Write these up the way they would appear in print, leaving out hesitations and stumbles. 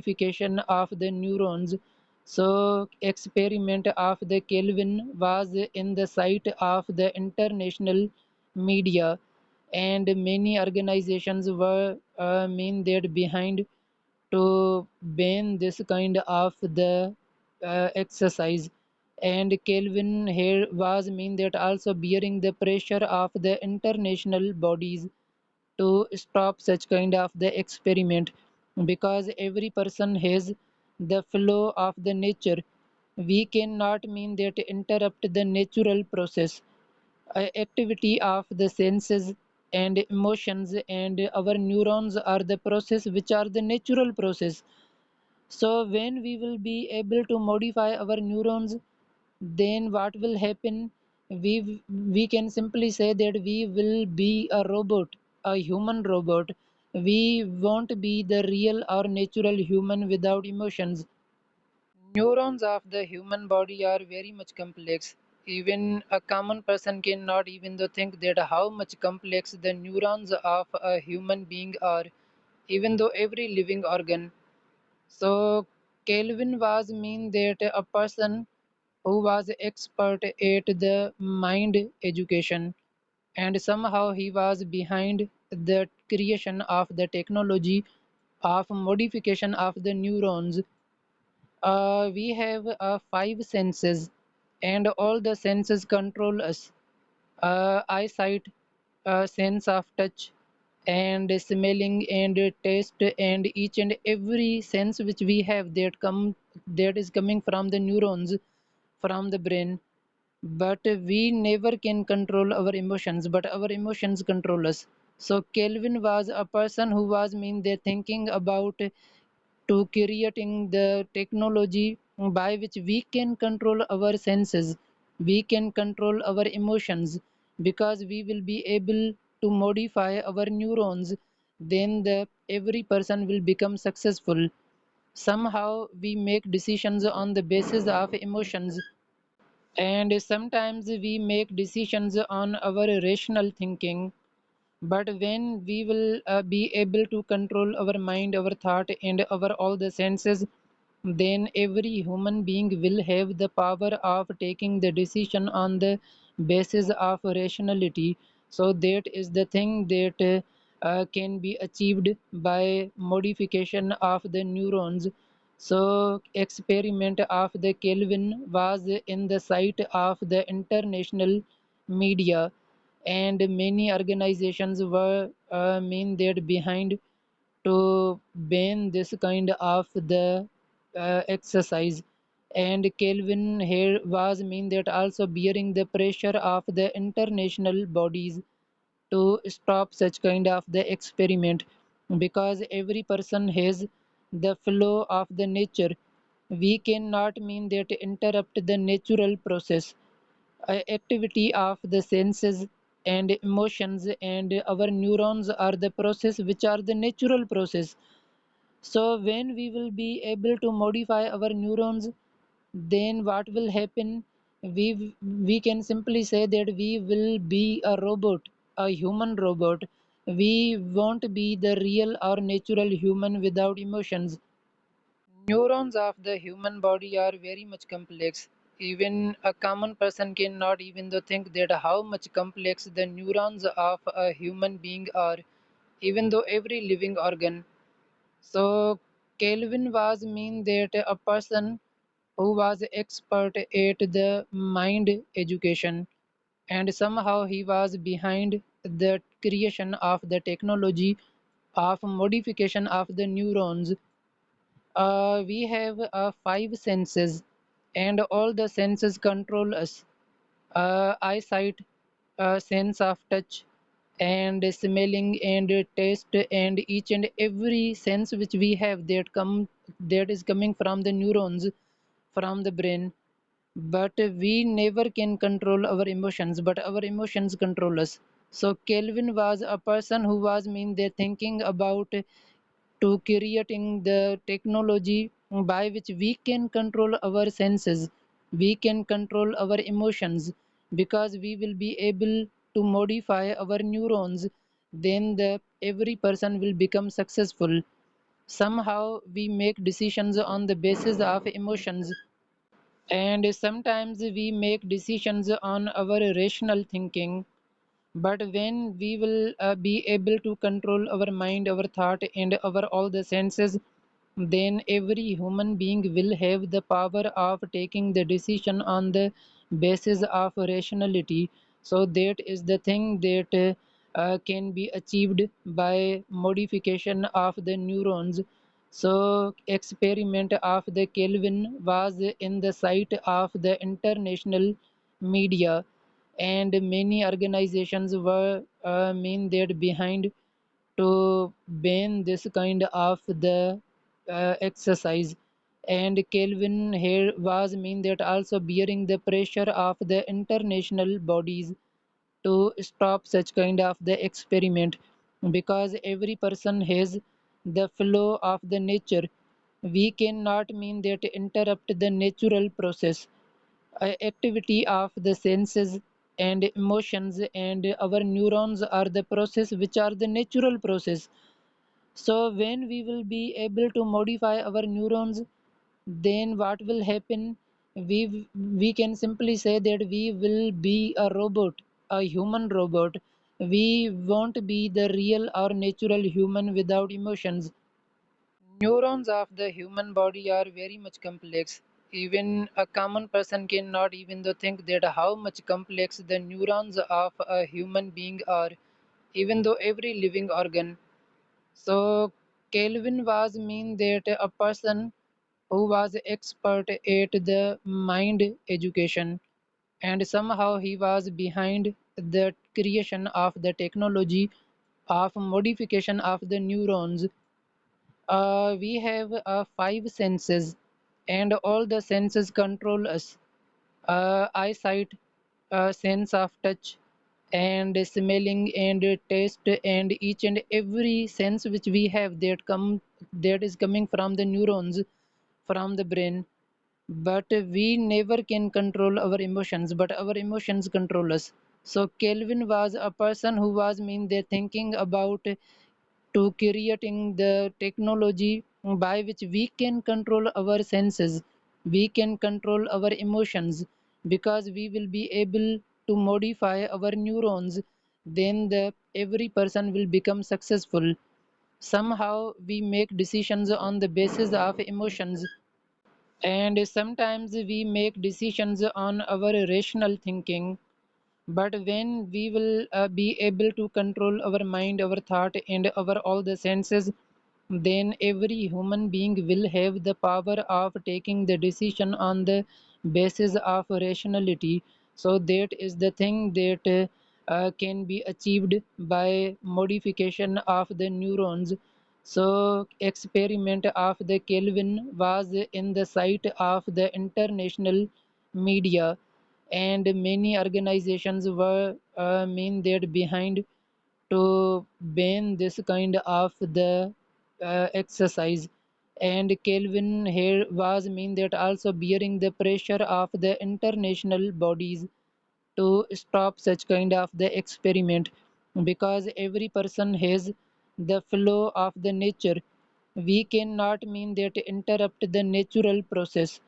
modification of the neurons. So experiment of the Kelvin was in the sight of the international media, and many organizations were mean that behind to ban this kind of the exercise. And Kelvin here was mean that also bearing the pressure of the international bodies to stop such kind of the experiment, because every person has the flow of the nature. We cannot mean that interrupt the natural process, activity of the senses and emotions, and our neurons are the process which are the natural process. So when we will be able to modify our neurons, then what will happen? We can simply say that we will be a robot, a human robot. We won't be the real or natural human without emotions. Neurons of the human body are very much complex. Even a common person cannot even though think that how much complex the neurons of a human being are, even though every living organ. So Kelvin was mean that a person who was expert at the mind education, and somehow he was behind the creation of the technology of modification of the neurons. We have five senses, and all the senses control us. Eyesight, sense of touch, and smelling, and taste, and each and every sense which we have that is coming from the neurons, from the brain. But we never can control our emotions, but our emotions control us. So Kelvin was a person who was mean they thinking about to creating the technology by which we can control our senses, we can control our emotions, because we will be able to modify our neurons. Then the every person will become successful. Somehow we make decisions on the basis of emotions, and sometimes we make decisions on our rational thinking. But when we will be able to control our mind, our thought, and our all the senses, then every human being will have the power of taking the decision on the basis of rationality. So that is the thing that can be achieved by modification of the neurons. So experiment of the Kelvin was in the sight of the international media, and many organizations were mean that behind to ban this kind of the exercise. And Kelvin here was mean that also bearing the pressure of the international bodies to stop such kind of the experiment, because every person has the flow of the nature. We cannot mean that interrupt the natural process, activity of the senses and emotions, and our neurons are the process which are the natural process. So when we will be able to modify our neurons, then what will happen? We can simply say that we will be a robot, a human robot. We won't be the real or natural human without emotions. Neurons of the human body are very much complex. Even a common person cannot even though think that how much complex the neurons of a human being are, even though every living organ. So Kelvin was mean that a person who was expert at the mind education, and somehow he was behind the creation of the technology of modification of the neurons. We have five senses, and all the senses control us. Eyesight, sense of touch, and smelling, and taste, and each and every sense which we have that is coming from the neurons, from the brain. But we never can control our emotions, but our emotions control us. So Kelvin was a person who was mean they thinking about to creating the technology by which we can control our senses, we can control our emotions, because we will be able to modify our neurons. Then the every person will become successful. Somehow we make decisions on the basis of emotions, and sometimes we make decisions on our rational thinking. But when we will be able to control our mind, our thought, and our all the senses, then every human being will have the power of taking the decision on the basis of rationality. So that is the thing that can be achieved by modification of the neurons. So experiment of the Kelvin was in the sight of the international media, and many organizations were mean that behind to ban this kind of the exercise. And Kelvin here was mean that also bearing the pressure of the international bodies to stop such kind of the experiment, because every person has the flow of the nature. We cannot mean that interrupt the natural process, activity of the senses and emotions, and our neurons are the process which are the natural process. So when we will be able to modify our neurons, then what will happen? We can simply say that we will be a robot, a human robot. We won't be the real or natural human without emotions. Neurons of the human body are very much complex. Even a common person cannot even though think that how much complex the neurons of a human being are, even though every living organ. So Kelvin was mean that a person who was expert at the mind education, and somehow he was behind the creation of the technology of modification of the neurons. We have five senses, and all the senses control us. Eyesight, sense of touch, and smelling, and taste, and each and every sense which we have that is coming from the neurons, from the brain. But we never can control our emotions, but our emotions control us. So Kelvin was a person who was mean they thinking about to creating the technology by which we can control our senses, we can control our emotions, because we will be able to modify our neurons. Then the every person will become successful. Somehow we make decisions on the basis of emotions, and sometimes we make decisions on our rational thinking. But when we will be able to control our mind, our thought, and our all the senses, then every human being will have the power of taking the decision on the basis of rationality. So that is the thing that can be achieved by modification of the neurons. So experiment of the Kelvin was in the sight of the international media, and many organizations were mean that behind to ban this kind of the exercise. And Kelvin here was mean that also bearing the pressure of the international bodies to stop such kind of the experiment, because every person has the flow of the nature. We cannot mean that interrupt the natural process,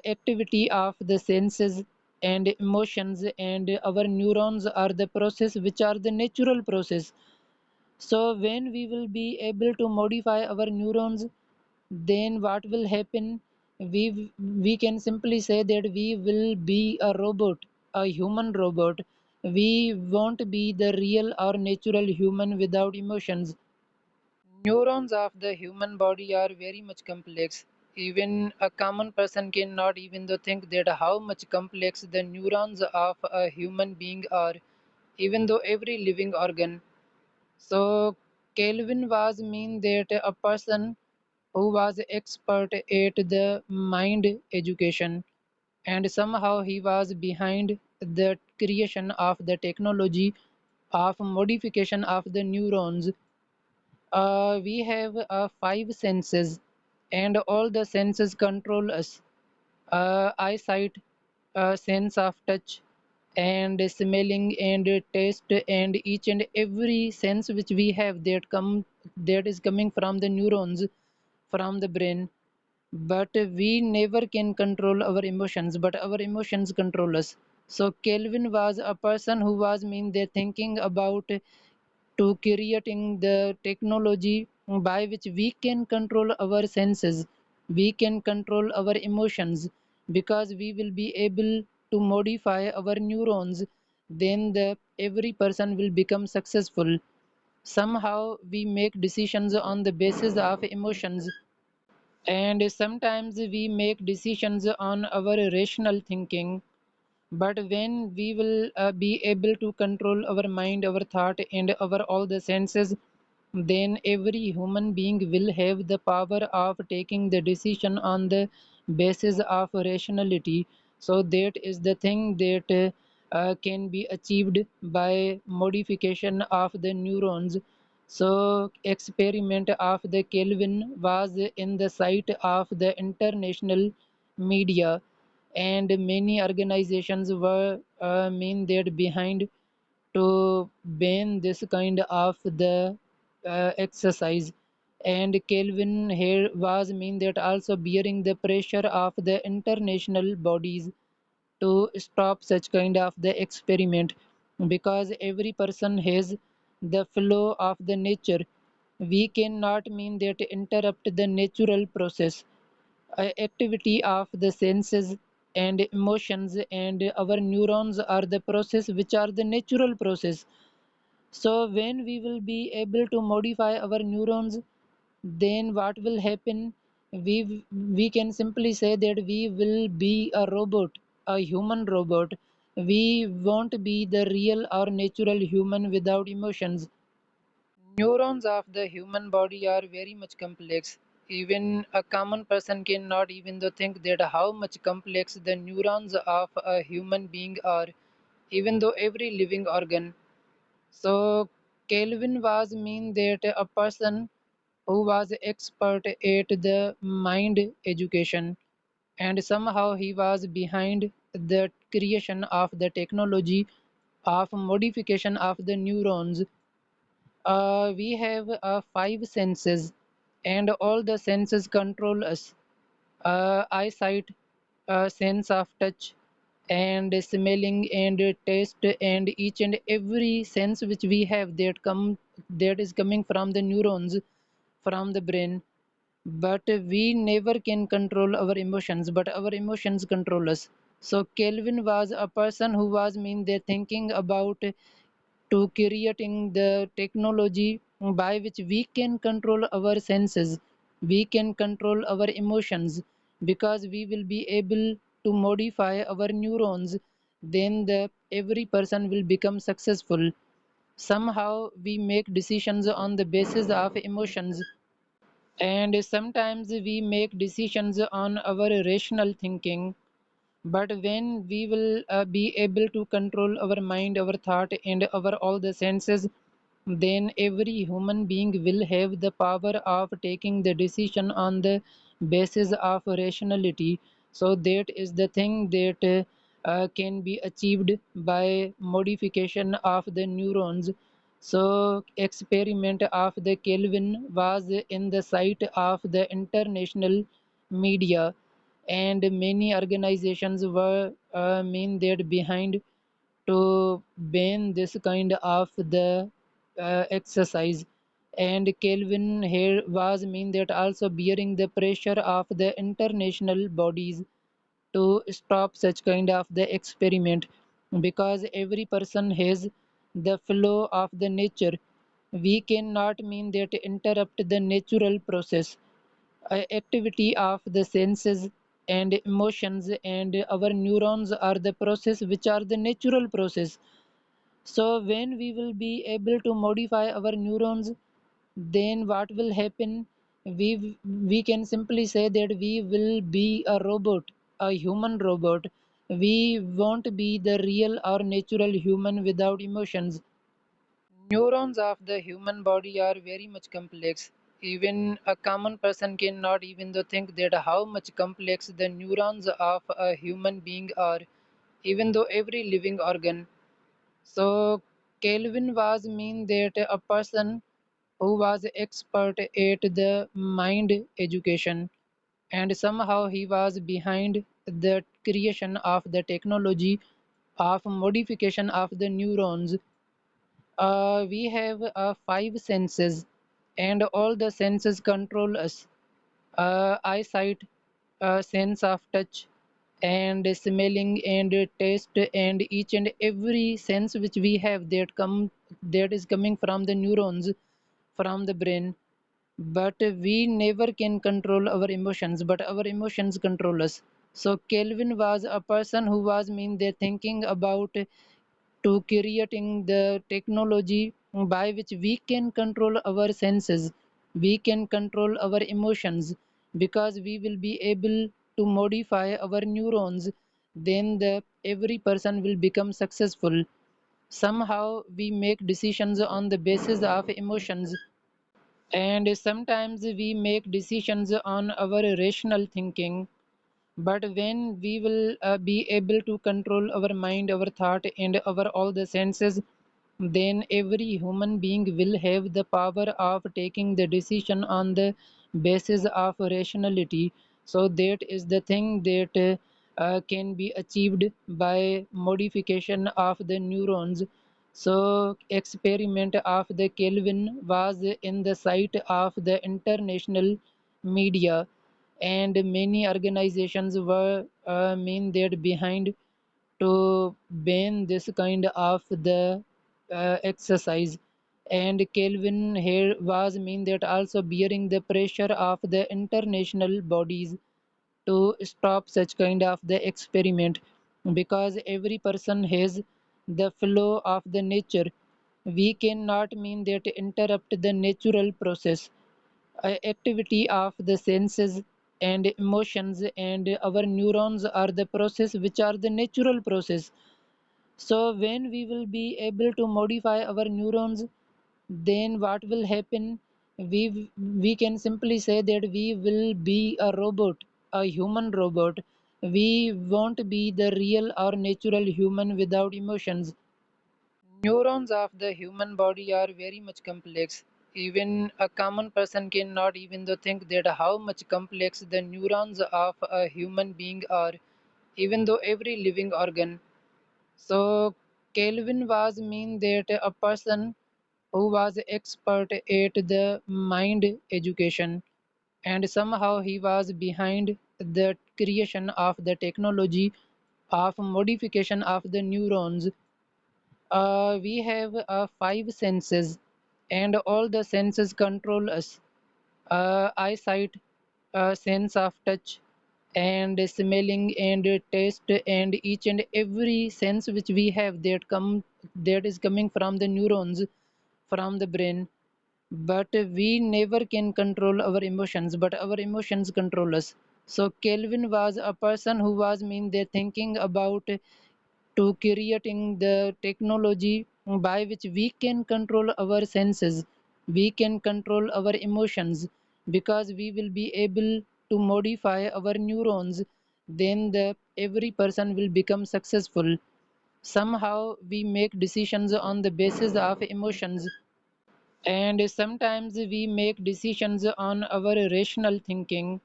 activity of the senses and emotions, and our neurons are the process which are the natural process. So when we will be able to modify our neurons, then what will happen? We can simply say that we will be a robot, a human robot. We won't be the real or natural human without emotions. Neurons of the human body are very much complex. Even a common person cannot even though think that how much complex the neurons of a human being are, even though every living organ. So Kelvin was mean that a person who was expert at the mind education, and somehow he was behind the creation of the technology of modification of the neurons. We have five senses, and all the senses control us. Eyesight, sense of touch, and smelling and taste and each and every sense which we have that is coming from the neurons from the brain. But we never can control our emotions, but our emotions control us. So Kelvin was a person who was mean they thinking about to creating the technology by which we can control our senses, we can control our emotions, because we will be able to modify our neurons. Then the every person will become successful. Somehow we make decisions on the basis of emotions, and sometimes we make decisions on our rational thinking. But when we will be able to control our mind, our thought, and our all the senses, then every human being will have the power of taking the decision on the basis of rationality. So that is the thing that can be achieved by modification of the neurons. So experiment of the Kelvin was in the sight of the international media, and many organizations were mean that behind to ban this kind of the exercise. And Kelvin here was mean that also bearing the pressure of the international bodies to stop such kind of the experiment, because every person has the flow of the nature. We cannot mean that interrupt the natural process, activity of the senses and emotions, and our neurons are the process which are the natural process. So when we will be able to modify our neurons, then what will happen? We can simply say that we will be a robot, a human robot. We won't be the real or natural human without emotions. Neurons of the human body are very much complex. Even a common person cannot even though think that how much complex the neurons of a human being are, even though every living organ. So Kelvin was mean that a person who was expert at the mind education, and somehow he was behind the creation of the technology of modification of the neurons. We have five senses, and all the senses control us. Eyesight, sense of touch, and smelling and taste, and each and every sense which we have that is coming from the neurons from the brain. But we never can control our emotions, but our emotions control us. So Kelvin was a person who was mean they thinking about to creating the technology by which we can control our senses, we can control our emotions, because we will be able to modify our neurons. Then the every person will become successful. Somehow we make decisions on the basis of emotions, and sometimes we make decisions on our rational thinking. But when we will be able to control our mind, our thought, and our all the senses, then every human being will have the power of taking the decision on the basis of rationality. So that is the thing that can be achieved by modification of the neurons. So experiment of the Kelvin was in the sight of the international media, and many organizations were mean that behind to ban this kind of the exercise. And Kelvin here was mean that also bearing the pressure of the international bodies to stop such kind of the experiment, because every person has the flow of the nature. We cannot mean that interrupt the natural process, activity of the senses and emotions, and our neurons are the process which are the natural process. So when we will be able to modify our neurons, then what will happen? We can simply say that we will be a robot, a human robot. We won't be the real or natural human without emotions. Neurons of the human body are very much complex. Even a common person cannot even though think that how much complex the neurons of a human being are, even though every living organ. So Kelvin was mean that a person who was expert at the mind education, and somehow he was behind the creation of the technology of modification of the neurons. We have five senses, and all the senses control us. Eyesight, sense of touch, and smelling, and taste, and each and every sense which we have that is coming from the neurons from the brain. But we never can control our emotions, but our emotions control us. So Kelvin was a person who was mean they thinking about to creating the technology by which we can control our senses, we can control our emotions, because we will be able to modify our neurons. Then the every person will become successful. Somehow we make decisions on the basis of emotions, and sometimes we make decisions on our rational thinking. But when we will be able to control our mind, our thought, and our all the senses, then every human being will have the power of taking the decision on the basis of rationality. So that is the thing that can be achieved by modification of the neurons. So experiment of the Kelvin was in the sight of the international media, and many organizations were mean that behind to ban this kind of the exercise. And Kelvin here was mean that also bearing the pressure of the international bodies to stop such kind of the experiment, because every person has the flow of the nature. We cannot mean that interrupt the natural process, activity of the senses and emotions, and our neurons are the process which are the natural process. So when we will be able to modify our neurons, then what will happen? We can simply say that we will be a robot, a human robot. We won't be the real or natural human without emotions. Neurons of the human body are very much complex. Even a common person cannot even though think that how much complex the neurons of a human being are, even though every living organ. So Kelvin was mean that a person who was expert at the mind education, and somehow he was behind the creation of the technology of modification of the neurons. We have five senses, and all the senses control us. Eyesight, sense of touch, and smelling, and taste, and each and every sense which we have that is coming from the neurons from the brain. But we never can control our emotions, but our emotions control us. So Kelvin was a person who was mean they thinking about to creating the technology by which we can control our senses, we can control our emotions, because we will be able to modify our neurons. Then the every person will become successful. Somehow we make decisions on the basis of emotions, and sometimes we make decisions on our rational thinking.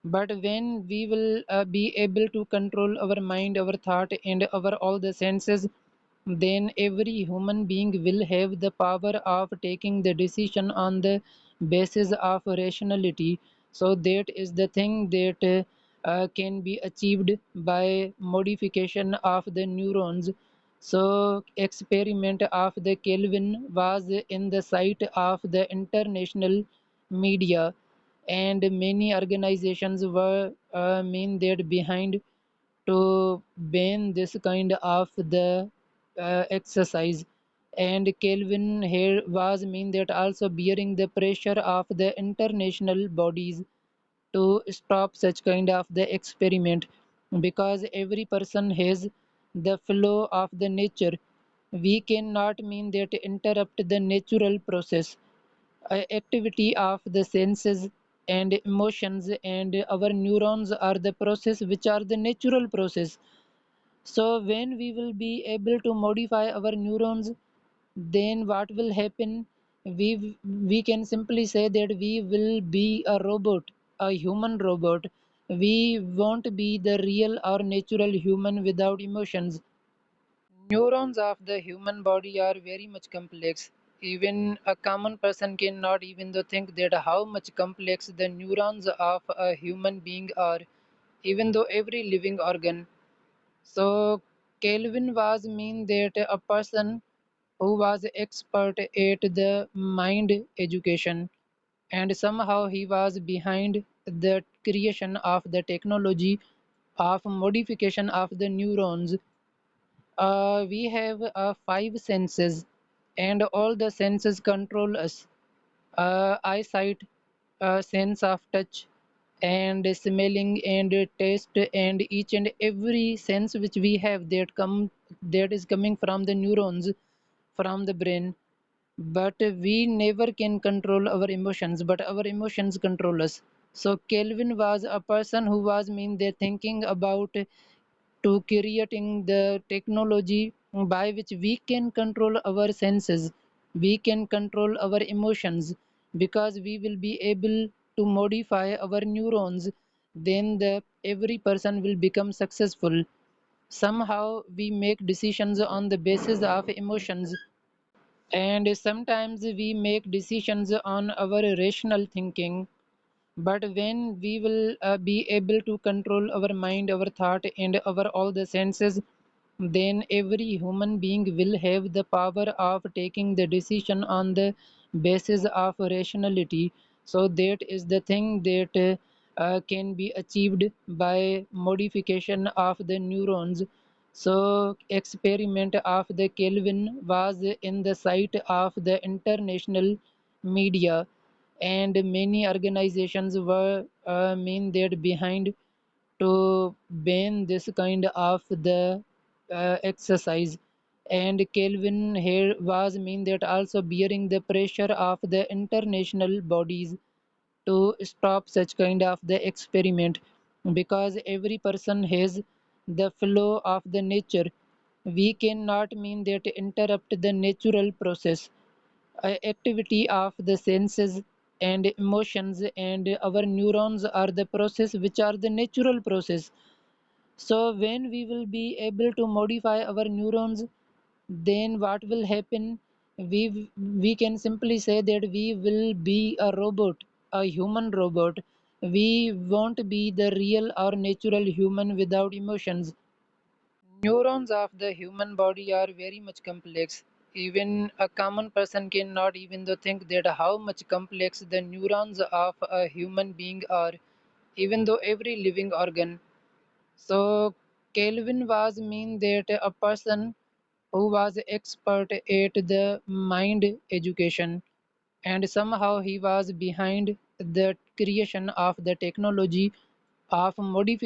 But when we will be able to control our mind, our thought, and our all the senses, then every human being will have the power of taking the decision on the basis of rationality. So that is the thing that can be achieved by modification of the neurons. So experiment of the Kelvin was in the sight of the international media, and many organizations were mean that behind to ban this kind of the exercise. And Kelvin here was mean that also bearing the pressure of the international bodies to stop such kind of the experiment, because every person has the flow of the nature. We cannot mean that interrupt the natural process, activity of the senses and emotions, and our neurons are the process which are the natural process. So when we will be able to modify our neurons, then what will happen? We can simply say that we will be a robot, a human robot. We won't be the real or natural human without emotions. Neurons of the human body are very much complex. Even a common person cannot even though think that how much complex the neurons of a human being are, even though every living organ. So Kelvin was mean that a person who was expert at the mind education, and somehow he was behind the creation of the technology of modification of the neurons. We have five senses, and all the senses control us. Eyesight, sense of touch, and smelling, and taste, and each and every sense which we have that is coming from the neurons, from the brain. But we never can control our emotions, but our emotions control us. So Kelvin was a person who was mean they thinking about to creating the technology by which we can control our senses, we can control our emotions, because we will be able to modify our neurons, then the every person will become successful. Somehow we make decisions on the basis of emotions, and sometimes we make decisions on our rational thinking. But when we will be able to control our mind, our thought, and our all the senses, then every human being will have the power of taking the decision on the basis of rationality. So that is the thing that can be achieved by modification of the neurons. So experiment of the Kelvin was in the sight of the international media, and many organizations were mean that behind to ban this kind of the exercise. And Kelvin here was mean that also bearing the pressure of the international bodies to stop such kind of the experiment, because every person has the flow of the nature. We cannot mean that interrupt the natural process, activity of the senses and emotions, and our neurons are the process which are the natural process. So when we will be able to modify our neurons, then what will happen? We can simply say that we will be a robot, a human robot. We won't be the real or natural human without emotions. Neurons of the human body are very much complex. Even a common person cannot even though think that how much complex the neurons of a human being are, even though every living organ. So Kelvin was mean that a person who was expert at the mind education, and somehow he was behind the creation of the technology of modification